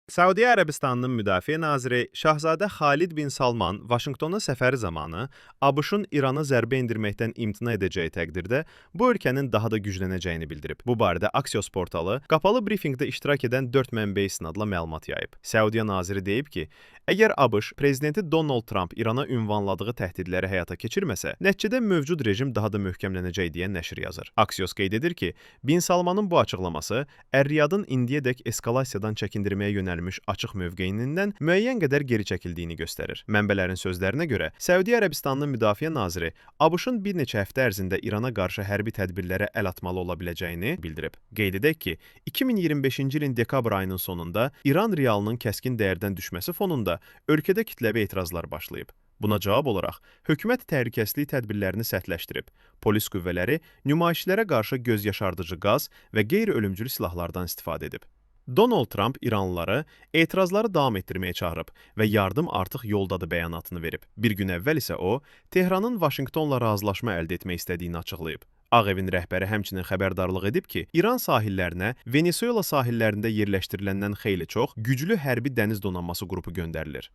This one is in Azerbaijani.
Səudiyyə Ərəbistanının müdafiə naziri Şahzadə Xalid bin Salman Vaşinqtona səfəri zamanı ABŞ-ın İrana zərbə endirməkdən imtina edəcəyi təqdirdə bu ölkənin daha da güclənəcəyini bildirib. Bu barədə Axios portalı qapalı brifinqdə iştirak edən 4 mənbə istinadla məlumat yayıb. Səudiyyə naziri deyib ki, əgər ABŞ prezidenti Donald Trump İrana ünvanladığı təhdidləri həyata keçirməsə, nəticədə mövcud rejim daha da möhkəmlənəcək deyə nəşr yazır. Axios qeyd edir ki, Bin Salmanın bu açıqlaması Ər-Riyadın indiyədək eskalasiyadan çəkindirməyə yönəlmiş açıq mövqeyindən müəyyən qədər geri çəkildiyini göstərir. Mənbələrin sözlərinə görə, Səudiyyə Ərəbistanının müdafiə naziri ABŞ-ın bir neçə həftə ərzində İrana qarşı hərbi tədbirlərə əl atmalı ola biləcəyini bildirib. Qeyd edək ki, 2025-ci ilin dekabr ayının sonunda İran realının kəskin dəyərdən düşməsi fonunda ölkədə kütləvi etirazlar başlayıb. Buna cavab olaraq, hökumət təhlükəsizlik tədbirlərini sərtləşdirib. Polis qüvvələri nümayişlərə qarşı göz yaşardıcı qaz və qeyri-ölümcül silahlardan istifadə edib. Donald Trump İranlıları etirazları davam etdirməyə çağırıb və yardım artıq yoldadır bəyanatını verib. Bir gün əvvəl isə o, Tehranın Vaşinqtonla razılaşma əldə etmək istədiyini açıqlayıb. Ağ evin rəhbəri həmçinin xəbərdarlıq edib ki, İran sahillərinə Venesuela sahillərində yerləşdiriləndən xeyli çox güclü hərbi dəniz donanması qrupu göndərilir.